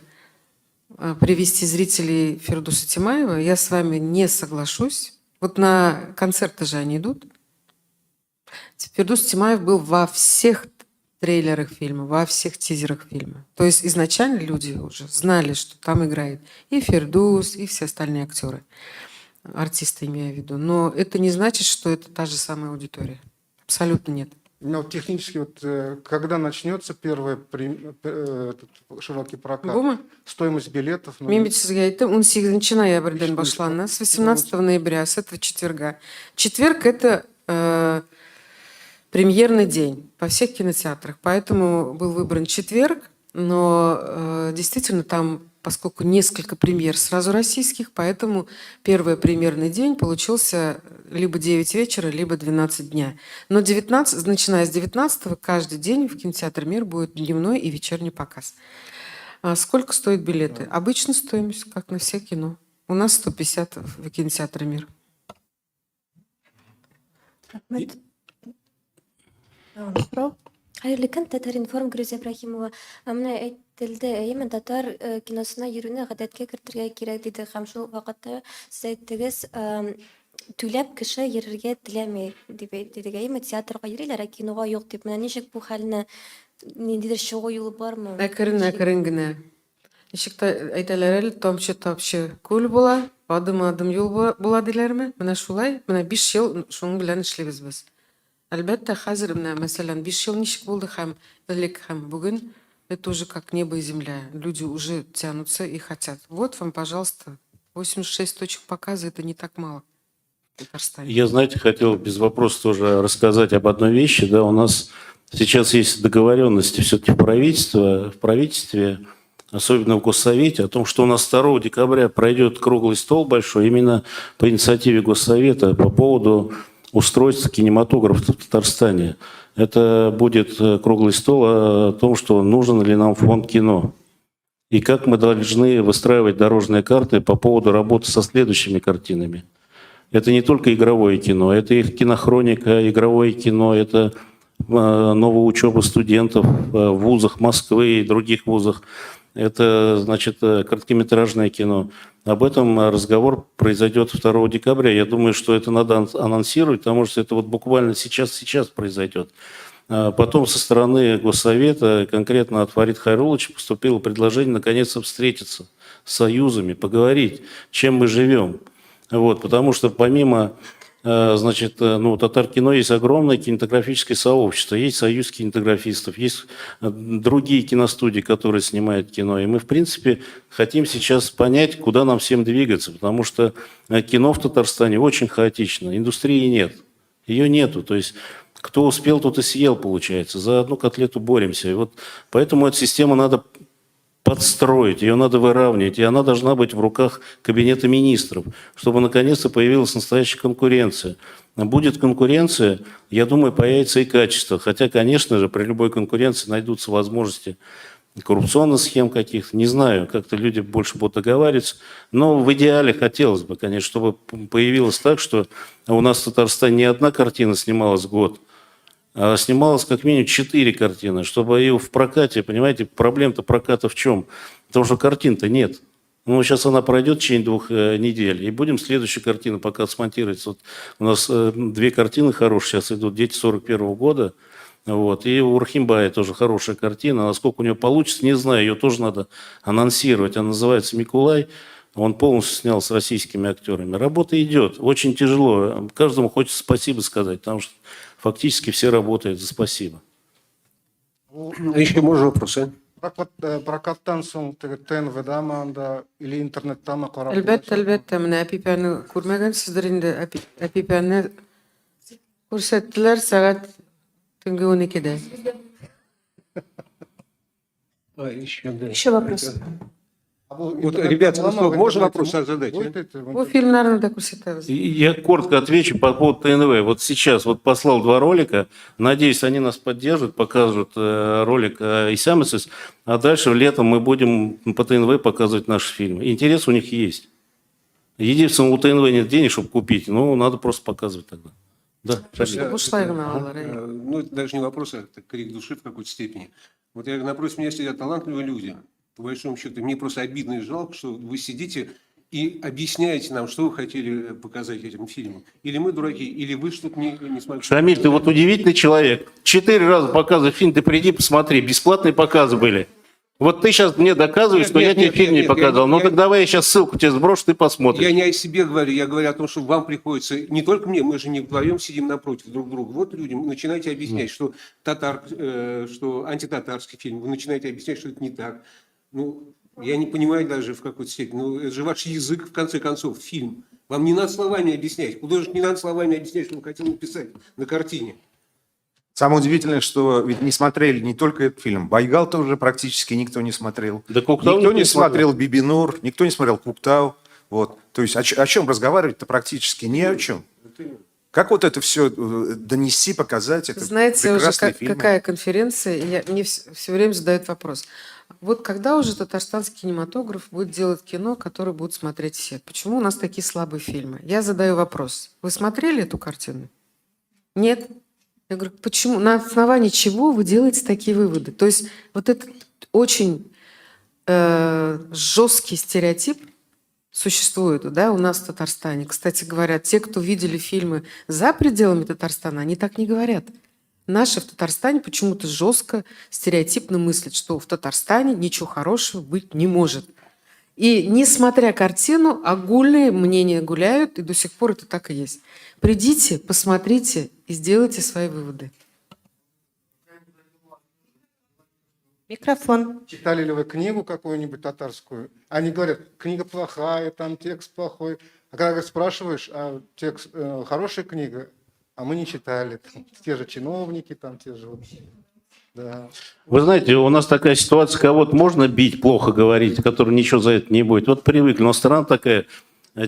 привести зрителей Фирдуса Тимаева, я с вами не соглашусь. Вот на концерты же они идут. Фирдус Тимаев был во всех трейлерах фильма, во всех тизерах фильма. То есть изначально люди уже знали, что там играет и Фирдус, и все остальные актеры. Артисты, имею в виду. Но это не значит, что это та же самая аудитория. Абсолютно нет. Но технически, вот, когда начнется первый этот широкий прокат? Бума? Стоимость билетов? Мен бит сезге айттым, 18 ноябрьден башлана, с 18 ноября, с этого четверга. Четверг – это премьерный день во всех кинотеатрах, поэтому был выбран четверг, но действительно там, поскольку несколько премьер сразу российских, поэтому первый премьерный день получился либо 9 вечера, либо 12 дня. Но 19, начиная с 19 каждый день в кинотеатре «Мир» будет дневной и вечерний показ. А сколько стоят билеты? Обычно стоимость, как на все кино. У нас 150 в кинотеатре «Мир». Hayırlı kın Tatar Inform Gürüz Ibrahimova. Amna aytildi, Yemen Tatar kinosuna yürüne гадәткә кертергә кирәк диде һәм шул вакытта сез әйттегез, түләп кеше йөрергә теләми дип әйттегез. Yemen театрга йөриләр, ә кинога юк дип. Менә ничек бу хәлне ниндидер чыгу юлы бармы? Әкрен генә. Ничек тә әйтәләр әле, тамчы күл була, адым юл була диләрме? Менә шулай, менә 5 ел шуның белән эшлибез без. Әлбәттә, хәзер менә мәсәлән 5 ел ничек булды һәм элек һәм бүген это уже как небо и земля. Люди уже тянутся и хотят. Вот вам, пожалуйста, 86 точек показа, это не так мало в Татарстане. Я, знаете, хотел без вопроса тоже рассказать об одной вещи. Да, у нас сейчас есть договоренности все-таки в правительстве, особенно в Госсовете, о том, что у нас 2 декабря пройдет круглый стол большой именно по инициативе Госсовета по поводу устройства кинематографа в Татарстане. Это будет круглый стол о том, что нужен ли нам фонд кино. И как мы должны выстраивать дорожные карты по поводу работы со следующими картинами. Это не только игровое кино, это и кинохроника, игровое кино, это новая учеба студентов в вузах Москвы и других вузах. Это, значит, короткометражное кино. Об этом разговор произойдет 2 декабря. Я думаю, что это надо анонсировать, потому что это вот буквально сейчас произойдет. Потом со стороны Госсовета, конкретно от Фарида Хайрулловича, поступило предложение наконец-то встретиться с союзами, поговорить, чем мы живем. Вот, потому что помимо, значит, Татар-кино есть огромное кинематографическое сообщество, есть союз кинематографистов, есть другие киностудии, которые снимают кино. И мы, в принципе, хотим сейчас понять, куда нам всем двигаться, потому что кино в Татарстане очень хаотично, индустрии нет, ее нету. То есть кто успел, тот и съел, получается. За одну котлету боремся. И вот поэтому эту систему надо подстроить, ее надо выравнивать, и она должна быть в руках Кабинета министров, чтобы наконец-то появилась настоящая конкуренция. Будет конкуренция, я думаю, появится и качество. Хотя, конечно же, при любой конкуренции найдутся возможности коррупционных схем каких-то. Не знаю, как-то люди больше будут договариваться. Но в идеале хотелось бы, конечно, чтобы появилось так, что у нас в Татарстане не одна картина снималась в год, а снималось как минимум 4 картины, чтобы ее в прокате, понимаете, проблема-то проката в чем? Потому что картин-то нет. Ну, сейчас она пройдет в течение 2 недель, и будем следующую картину пока смонтировать. Вот у нас 2 картины хорошие сейчас идут, «Дети 41-го года», вот, и у Рахимбая тоже хорошая картина. Насколько у нее получится, не знаю, ее тоже надо анонсировать. Она называется «Микулай». Он полностью снял с российскими актерами. Работа идет, очень тяжело. Каждому хочется спасибо сказать, потому что фактически все работают за спасибо. Еще можно вопросы? Прокаттан соң ТНВ-дамы анда или интернеттамы карап? Әлбәттә, менә Әпипәне күрмәгәнсездер инде. Әпипәне күрсәттеләр сәгать төнге 12-дә. Еще Еще вопрос. Вот, ребята, ну что, можно вопрос задать? а? Bu filmlarni da ko'rsatamiz. Я коротко отвечу по поводу ТНВ. Вот сейчас вот послал 2 ролика. Надеюсь, они нас поддержат, покажут ролик Исамисис. А дальше летом мы будем по ТНВ показывать наши фильмы. Интерес у них есть. Единственное, у ТНВ нет денег, чтобы купить. Ну, надо просто показывать тогда. Да, Шамиль. Ушла игнала. Ну, это даже не вопрос, а это крик души в какой-то степени. Вот я напротив меня сидят талантливые люди, по большому счету. Мне просто обидно и жалко, что вы сидите и объясняете нам, что вы хотели показать этим фильмом. Или мы дураки, или вы что-то не смогли. Шамиль, ты вот удивительный человек. 4 раза показываю фильм, ты приди, посмотри. Бесплатные показы были. Вот ты сейчас мне доказываешь, Нет, что нет, я тебе нет, фильм нет, не показал. Ну я- так давай я сейчас ссылку тебе сброшу, ты посмотришь. Я не о себе говорю, я говорю о том, что вам приходится, не только мне, мы же не вдвоем сидим напротив друг друга. Вот людям начинаете объяснять, что что антитатарский фильм, вы начинаете объяснять, что это не так. Ну, я не понимаю даже в какой-то степени. Ну, это же ваш язык, в конце концов, фильм. Вам не надо словами объяснять. Художник не надо словами объяснять, что он хотел написать на картине. Самое удивительное, что ведь не смотрели не только этот фильм. Байгал тоже практически никто не смотрел. Да Куктау Никто никто не не смотрел. смотрел Бибинур, никто не смотрел Куктау. Вот. То есть о чем разговаривать-то практически? Ни о чем. Как вот это все донести, показать? Это Знаете, уже прекрасные фильмы. какая конференция, и мне все время задают вопрос. Вот когда уже татарстанский кинематограф будет делать кино, которое будут смотреть все? Почему у нас такие слабые фильмы? Я задаю вопрос. Вы смотрели эту картину? Нет? Я говорю, почему? На основании чего вы делаете такие выводы? То есть вот этот очень жесткий стереотип существует, да, у нас в Татарстане. Кстати говоря, те, кто видели фильмы за пределами Татарстана, они так не говорят. Наши в Татарстане почему-то жестко, стереотипно мыслят, что в Татарстане ничего хорошего быть не может. И несмотря картину, огульные мнения гуляют, и до сих пор это так и есть. Придите, посмотрите и сделайте свои выводы. Микрофон. Читали ли вы книгу какую-нибудь татарскую? Они говорят, книга плохая, там текст плохой. А когда спрашиваешь, а текст хорошая книга, а мы не читали. Там, те же чиновники, там те же... Да. Вы знаете, у нас такая ситуация, кого-то можно бить, плохо говорить, который ничего за это не будет. Вот привыкли, но страна такая,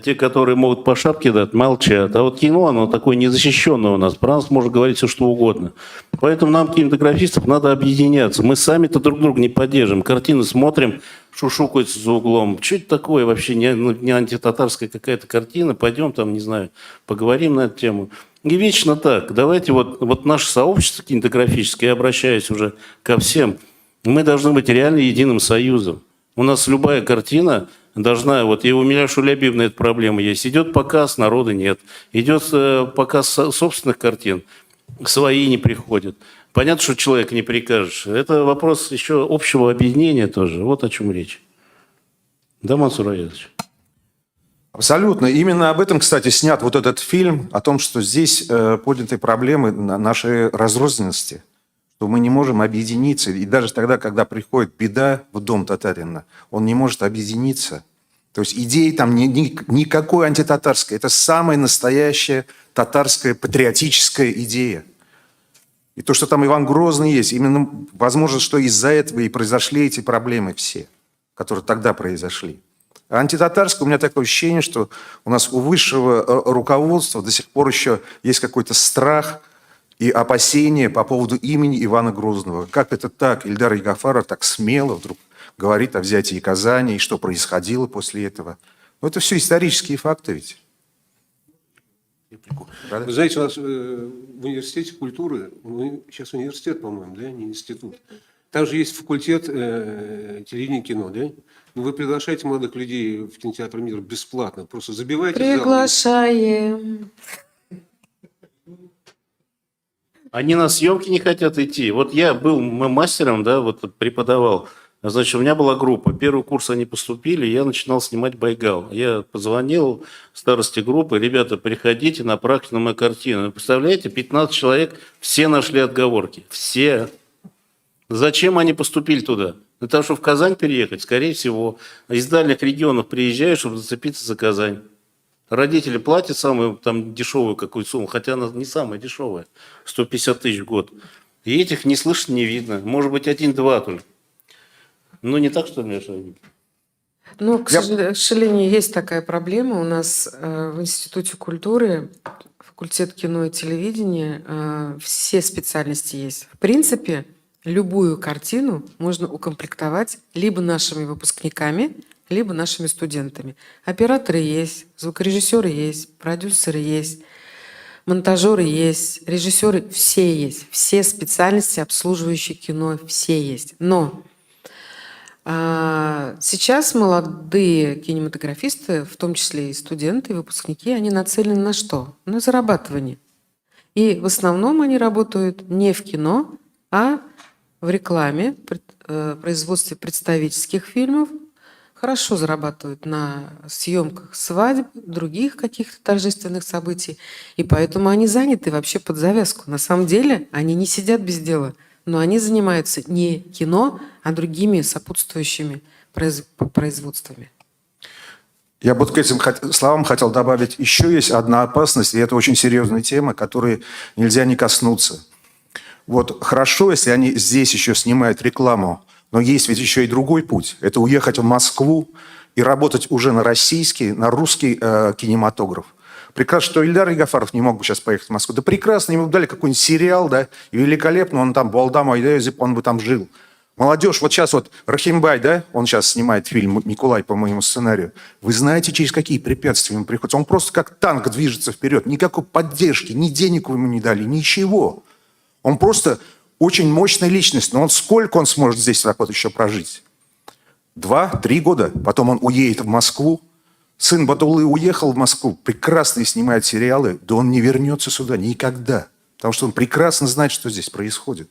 те, которые могут по шапке дать, молчат. А вот кино, оно такое незащищенное у нас. Про нас можно говорить все, что угодно. Поэтому нам, кинематографистов, надо объединяться. Мы сами-то друг друга не поддержим. Картины смотрим, шушукаются за углом. Что это такое вообще? Не антитатарская какая-то картина. Пойдем там, не знаю, поговорим на эту тему. И вечно так. Давайте вот наше сообщество кинематографическое, я обращаюсь уже ко всем, мы должны быть реально единым союзом. У нас любая картина должна, вот и у меня Шулябиевна эта проблема есть. Идет показ, народа нет. Идет показ собственных картин, свои не приходят. Понятно, что человека не прикажешь. Это вопрос еще общего объединения тоже. Вот о чем речь. Да, Мансур Аязович? Абсолютно. Именно об этом, кстати, снят вот этот фильм, о том, что здесь подняты проблемы нашей разрозненности, что мы не можем объединиться. И даже тогда, когда приходит беда в дом татарина, он не может объединиться. То есть идеи там никакой антитатарской. Это самая настоящая татарская патриотическая идея. И то, что там Иван Грозный есть, именно возможно, что из-за этого и произошли эти проблемы все, которые тогда произошли. А антитатарское, у меня такое ощущение, что у нас у высшего руководства до сих пор еще есть какой-то страх и опасения по поводу имени Ивана Грозного. Как это так? Ильдар Ягафаров так смело вдруг говорит о взятии Казани, и что происходило после этого. Но это все исторические факты ведь. Вы знаете, у нас в университете культуры, сейчас университет, по-моему, да, не институт, там же есть факультет телевидения и кино, да? Ну, вы приглашаете молодых людей в кинотеатр «Мир» бесплатно, просто забивайте зал. Приглашаем. Они на съемки не хотят идти. Вот я был мастером, да, вот преподавал. Значит, у меня была группа. Первый курс они поступили, я начинал снимать Байгал. Я позвонил старости группы: ребята, приходите на практику на мою картину. Представляете, 15 человек, все нашли отговорки. Все. Зачем они поступили туда? Для того, чтобы в Казань переехать, скорее всего. Из дальних регионов приезжают, чтобы зацепиться за Казань. Родители платят самую там дешевую какую-то сумму, хотя она не самая дешевая, 150 тысяч в год. И этих не слышно, не видно. Может быть, 1-2 только. Ну, не так, что ли, Миша? Ну, к сожалению, есть такая проблема. У нас в Институте культуры, факультет кино и телевидения, все специальности есть. В принципе, любую картину можно укомплектовать либо нашими выпускниками, либо нашими студентами. Операторы есть, звукорежиссеры есть, продюсеры есть, монтажеры есть, режиссеры все есть. Все специальности, обслуживающие кино, все есть. Но сейчас молодые кинематографисты, в том числе и студенты, и выпускники, они нацелены на что? На зарабатывание. И в основном они работают не в кино, а в рекламе, производстве представительских фильмов, хорошо зарабатывают на съемках свадеб, других каких-то торжественных событий. И поэтому они заняты вообще под завязку. На самом деле они не сидят без дела, но они занимаются не кино, а другими сопутствующими производствами. Я вот к этим словам хотел добавить, еще есть одна опасность, и это очень серьезная тема, которой нельзя не коснуться. Вот хорошо, если они здесь еще снимают рекламу, но есть ведь еще и другой путь. Это уехать в Москву и работать уже на российский, на русский кинематограф. Прекрасно, что Ильдар Ягафаров не мог бы сейчас поехать в Москву. Да прекрасно, ему дали какой-нибудь сериал, да, и великолепно он там, Балдам Айдезип, он бы там жил. Молодежь, вот сейчас вот Рахимбай, да, он сейчас снимает фильм «Николай» по моему сценарию. Вы знаете, через какие препятствия ему приходится? Он просто как танк движется вперед. Никакой поддержки, ни денег ему не дали, ничего. Он просто очень мощная личность. Но сколько он сможет здесь так вот еще прожить? 2-3 года. Потом он уедет в Москву. Сын Батулы уехал в Москву, прекрасно снимает сериалы. Да он не вернется сюда никогда. Потому что он прекрасно знает, что здесь происходит.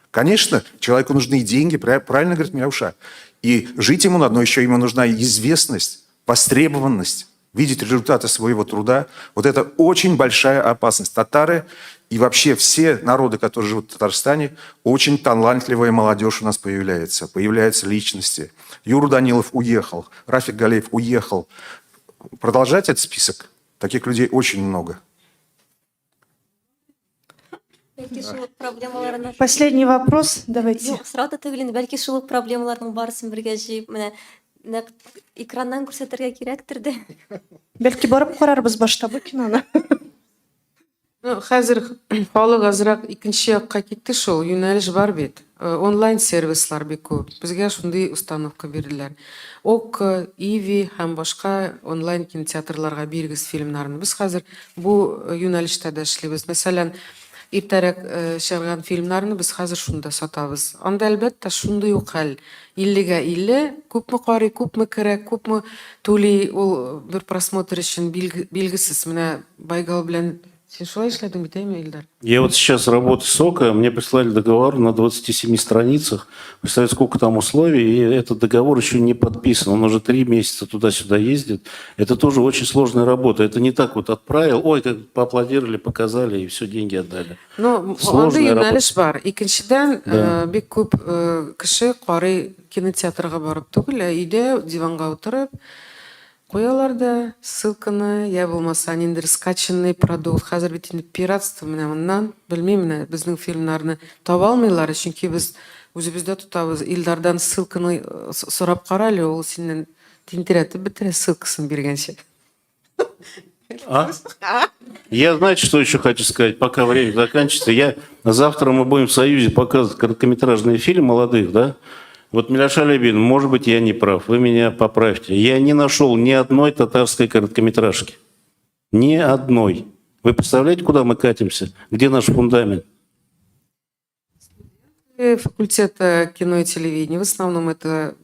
Конечно, человеку нужны деньги, правильно говорит Милуша. И жить ему надо, но еще ему нужна известность, востребованность, видеть результаты своего труда. Вот это очень большая опасность. Татары и вообще все народы, которые живут в Татарстане, очень талантливая молодежь у нас появляется. Появляются личности. Юра Данилов уехал, Рафик Галеев уехал. Продолжать этот список? Таких людей очень много. Последний вопрос, давайте. Сұрауды түгілін, бәлки шулық проблемалардың барысын бірге жиып, міне, экраннан көрсетірге керектір де. Бәлки барып қарарбыз баштабы киноны. Хәзер халық азырақ икенче якка китте шул, юнәлеш бар бит. Онлайн сервислар бик күп. Безгә шундый установка бирделәр. ОК, Иви һәм башка онлайн кинотеатрларга бирегез фильмнарны. Без хәзер бу юнәлештә дә эшлибез. Мәсәлән, иртәрәк чыган фильмнарны без хәзер шунда сатабыз. Анда әлбәттә шундый ук хәл. 50-га 50, күпме карый, күпме керә, күпме түли ул бер просмотр өчен билгесез. Менә Байгал белән син шулай эшләдең бит, әйме, Илдар? Я вот сейчас работаю с ОКО, мне прислали договор на 27 страницах. Представляете, сколько там условий, и этот договор еще не подписан. Он уже 3 месяца туда-сюда ездит. Это тоже очень сложная работа. Это не так вот отправил, ой, как поаплодировали, показали, и все, деньги отдали. Ну, анда юнәлеш бар. Икенчедән, бик күп кеше карый кинотеатрга барып түгел, өйдә диванга утырып, куялар да ссылканы, я булмаса ниндер скачанный продукт. Хәзер бит инде пиратство менә моннан, белмим, менә безнең фильмнарны таба алмыйлар, чөнки без үзебездә тотабыз. Илдардан ссылканы сорап карале, ул синнән тинтерәтеп бетерә ссылкасын биргәнче. Я, знаете, что еще хочу сказать, пока время заканчивается. Завтра мы будем в Союзе показывать короткометражные фильмы молодых, да? Вот, Миляша Лебин, может быть, я не прав, вы меня поправьте. Я не нашел ни одной татарской короткометражки. Ни одной. Вы представляете, куда мы катимся? Где наш фундамент? Факультета кино и телевидения, в основном это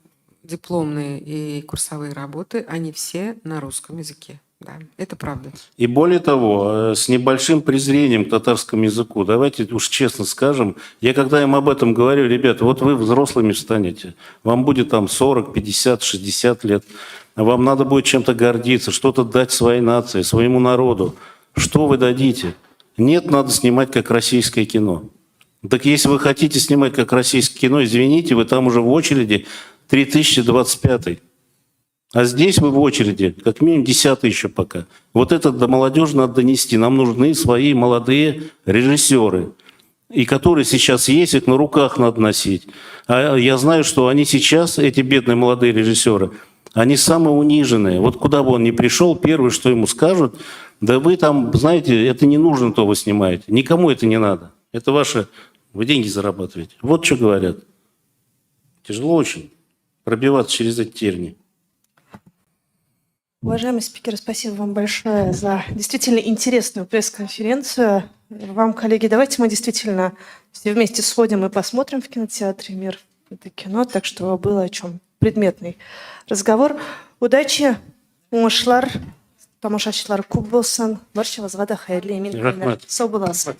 дипломные и курсовые работы, они все на русском языке. Да, это правда. И более того, с небольшим презрением к татарскому языку, давайте уж честно скажем, я когда им об этом говорю, ребята, вот вы взрослыми станете, вам будет там 40, 50, 60 лет, вам надо будет чем-то гордиться, что-то дать своей нации, своему народу. Что вы дадите? Нет, надо снимать как российское кино. Так если вы хотите снимать как российское кино, извините, вы там уже в очереди 3025. А здесь вы в очереди, как минимум 10-й еще пока. Вот это до молодежи надо донести. Нам нужны свои молодые режиссеры. И которые сейчас есть, их на руках надо носить. А я знаю, что они сейчас, эти бедные молодые режиссеры, Они самые униженные. Вот куда бы он ни пришел, первое, что ему скажут, да вы там, знаете, это не нужно, то вы снимаете. Никому это не надо. Это ваше, вы деньги зарабатываете. Вот что говорят. Тяжело очень пробиваться через эти тернии. Уважаемый спикер, спасибо вам большое за действительно интересную пресс-конференцию. Вам, коллеги, давайте мы действительно все вместе сходим и посмотрим в кинотеатре «Мир» это кино, так что было о чем предметный разговор. Удачи, уңышлар, тамашачылар көп болсын. Баршаңызға да қайырлы емин күндер. Рахмет. Сау боласыз.